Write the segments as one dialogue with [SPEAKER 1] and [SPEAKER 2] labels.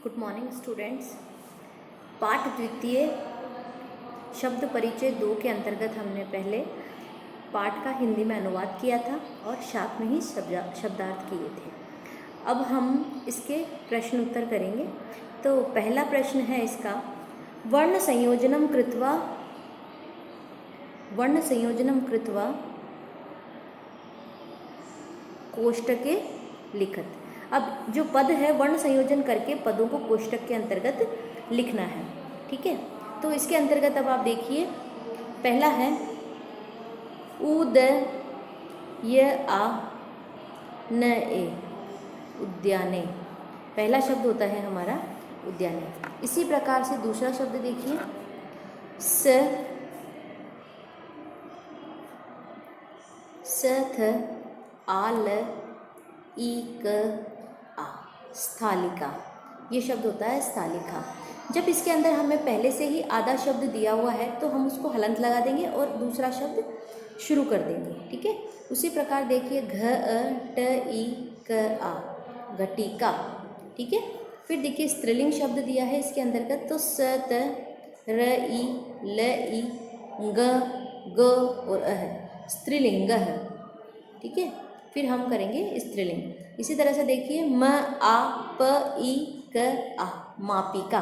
[SPEAKER 1] Good morning students. पाठ द्वितीय शब्द परिचय 2 के अंतर्गत हमने पहले पाठ का हिंदी में अनुवाद किया था और साथ में ही शब्दार्थ किए थे। अब हम इसके प्रश्न उत्तर करेंगे। तो पहला प्रश्न है इसका, वर्ण संयोजनम कृत्वा कोष्टके लिखत। अब जो पद है वर्ण संयोजन करके पदों को कोष्टक के अंतर्गत लिखना है। ठीक है, तो इसके अंतर्गत अब आप देखिए, पहला है उद य आ न ए उद्याने। पहला शब्द होता है हमारा उद्याने। इसी प्रकार से दूसरा शब्द देखिए, स थ आल ई क आ स्थालिका। ये शब्द होता है स्थालिका। जब इसके अंदर हमें पहले से ही आधा शब्द दिया हुआ है तो हम उसको हलंत लगा देंगे और दूसरा शब्द शुरू कर देंगे। ठीक है, उसी प्रकार देखिए, घ अ ट ई क आ घटिका। ठीक है, फिर देखिए स्त्रीलिंग शब्द दिया है इसके अंतर्गत, तो स त र ई ल ई ग ग और अह स्त्रीलिंग है। ठीक है, फिर हम करेंगे स्त्रीलिंग। इसी तरह से देखिए, म आ प ई क आ मापिका।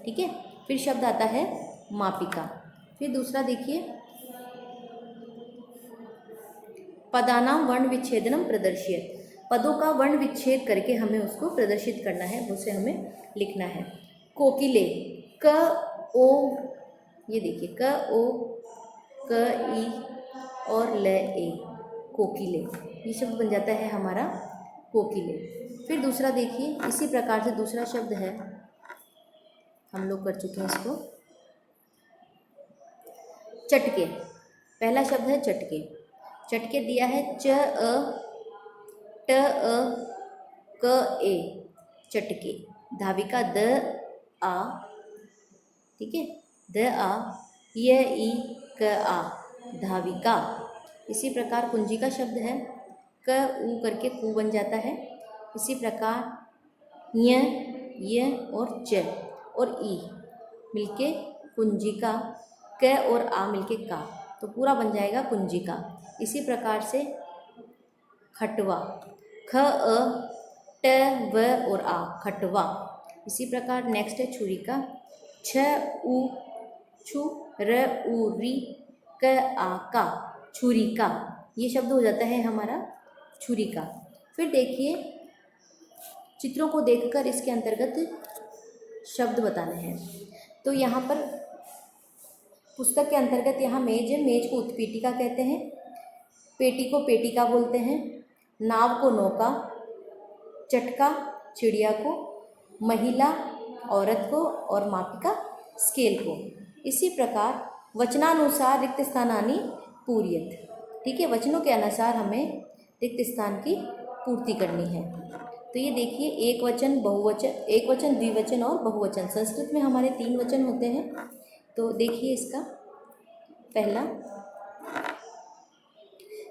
[SPEAKER 1] ठीक है, फिर शब्द आता है मापिका। फिर दूसरा देखिए, पदानाम वर्ण विच्छेदनम प्रदर्शित। पदों का वर्ण विच्छेद करके हमें उसको प्रदर्शित करना है, उसे हमें लिखना है। कोकिले, क ओ, ये देखिए क ओ क ई और ल ए कोकिले, ये शब्द बन जाता है हमारा कोकिले। फिर दूसरा देखिए, इसी प्रकार से दूसरा शब्द है, हम लोग कर चुके हैं इसको, चटके। पहला शब्द है चटके। चटके दिया है च अ ट अ क ए चटके। धाविका द आ, ठीक है, द आ य ई क आ धाविका। इसी प्रकार कुंजिका शब्द है, क ऊ करके कु बन जाता है। इसी प्रकार य और च और ई मिलके कुंजिका, क और आ मिलके का, तो पूरा बन जाएगा कुंजिका। इसी प्रकार से खटवा, ख अ ट व और आ खटवा। इसी प्रकार नेक्स्ट है छुरिका, छ उ छु र उ री क आ का छुरिका। ये शब्द हो जाता है हमारा छुरिका। फिर देखिए, चित्रों को देखकर इसके अंतर्गत शब्द बताने हैं। तो यहाँ पर पुस्तक के अंतर्गत यहाँ मेज है, मेज को उत्पीठिका कहते हैं, पेटी को पेटिका बोलते हैं, नाव को नौका, चटका चिड़िया को, महिला औरत को और मापिका स्केल को। इसी प्रकार वचनानुसार रिक्त स्थानानि पूर्यत। ठीक है, वचनों के अनुसार हमें रिक्त स्थान की पूर्ति करनी है। तो ये देखिए, एक वचन, बहुवचन, एक वचन, द्विवचन और बहुवचन। संस्कृत में हमारे 3 वचन होते हैं। तो देखिए इसका पहला,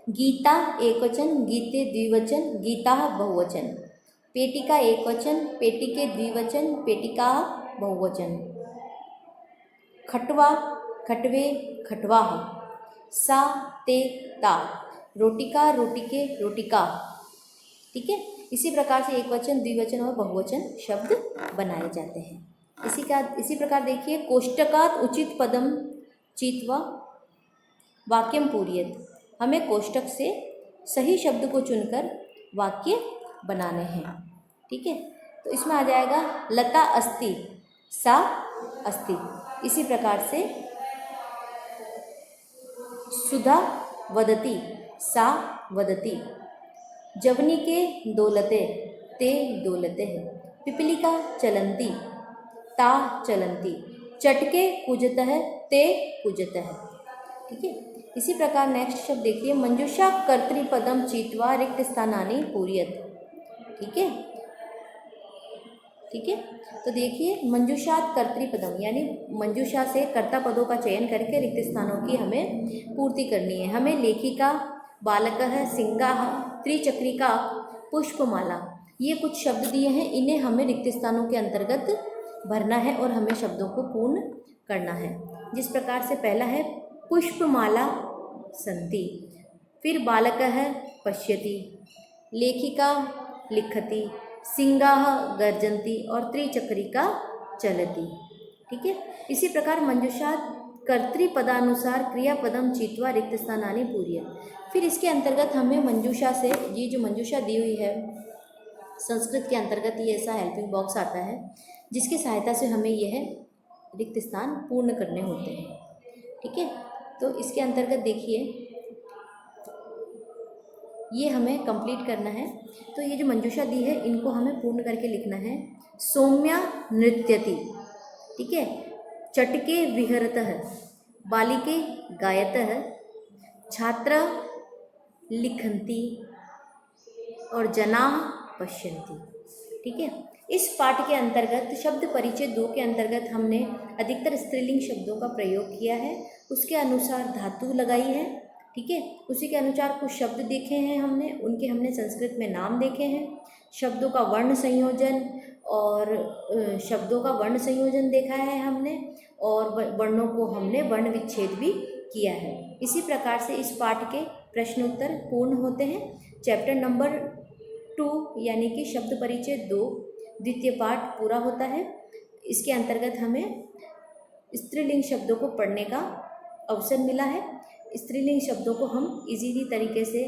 [SPEAKER 1] गीता एक वचन, गीते द्विवचन, गीता बहुवचन। पेटिका एक वचन, पेटिके द्विवचन, पेटिका बहुवचन। खटवा खटवे खटवाह, सा ते ता, रोटिका रोटिके रोटिका। ठीक है, इसी प्रकार से एक वचन, द्विवचन और बहुवचन शब्द बनाए जाते हैं। इसी प्रकार देखिए, कोष्टकात उचित पदम चित्वा वाक्यम पूर्यत। हमें कोष्टक से सही शब्द को चुनकर वाक्य बनाने हैं। ठीक है, तो इसमें आ जाएगा लता अस्ति, सा अस्ति। इसी प्रकार से सुधा वदति, सा वदति। जवनी के दौलते, ते दौलते है। पिपलिका चलंती, ता चलंती। चटके पूजतः, ते पूजतः। ठीक है, इसी प्रकार नेक्स्ट शब्द देखिए, मंजूषा कर्तृपदम चित्वा रिक्त स्थानानि पूर्यत। ठीक है, ठीक है, तो देखिए मंजूषात कर्तृपदम, यानी मंजूषा से कर्ता पदों का चयन करके रिक्त स्थानों की हमें पूर्ति करनी है। हमें लेखिका, बालकः, सिंगाः, त्रिचक्रिका, पुष्पमाला, ये कुछ शब्द दिए हैं, इन्हें हमें रिक्त स्थानों के अंतर्गत भरना है और हमें शब्दों को पूर्ण करना है। जिस प्रकार से पहला है पुष्पमाला सन्ति, फिर बालकः पश्यति, लेखिका लिखति, सिंगाः गर्जन्ति और त्रिचक्रिका चलति। ठीक है। इसी प्रकार मंजूषा कर्तृपदानुसार क्रियापदम चित्वा रिक्त स्थानानि पूर्य। फिर इसके अंतर्गत हमें मंजूषा से, ये जो मंजूषा दी हुई है संस्कृत के अंतर्गत, ये ऐसा हेल्पिंग बॉक्स आता है जिसकी सहायता से हमें यह रिक्त स्थान पूर्ण करने होते हैं। ठीक है। तो इसके अंतर्गत देखिए, ये हमें कंप्लीट करना है। तो ये जो मंजूषा दी है इनको हमें पूर्ण करके लिखना है। सौम्या नृत्यति, ठीक है, चटके विहरतः, बालिके गायतः, छात्रा लिखन्ति और जनाः पश्यन्ति। ठीक है। इस पाठ के अंतर्गत शब्द परिचय 2 के अंतर्गत हमने अधिकतर स्त्रीलिंग शब्दों का प्रयोग किया है, उसके अनुसार धातु लगाई है। ठीक है। उसी के अनुसार कुछ शब्द देखे हैं हमने, उनके हमने संस्कृत में नाम देखे हैं, शब्दों का वर्ण संयोजन और शब्दों का वर्ण संयोजन देखा है हमने, और वर्णों को हमने वर्ण विच्छेद भी किया है। इसी प्रकार से इस पाठ के प्रश्न उत्तर पूर्ण होते हैं। चैप्टर नंबर 2 यानी कि शब्द परिचय 2 द्वितीय पाठ पूरा होता है। इसके अंतर्गत हमें स्त्रीलिंग शब्दों को पढ़ने का अवसर मिला है। स्त्रीलिंग शब्दों को हम इजीली तरीके से,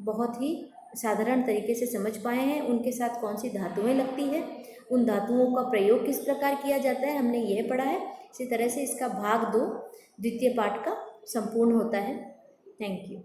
[SPEAKER 1] बहुत ही साधारण तरीके से समझ पाए हैं। उनके साथ कौन सी धातुएं लगती है, उन धातुओं का प्रयोग किस प्रकार किया जाता है, हमने यह पढ़ा है। इसी तरह से इसका भाग 2 द्वितीय पाठ का संपूर्ण होता है। Thank you.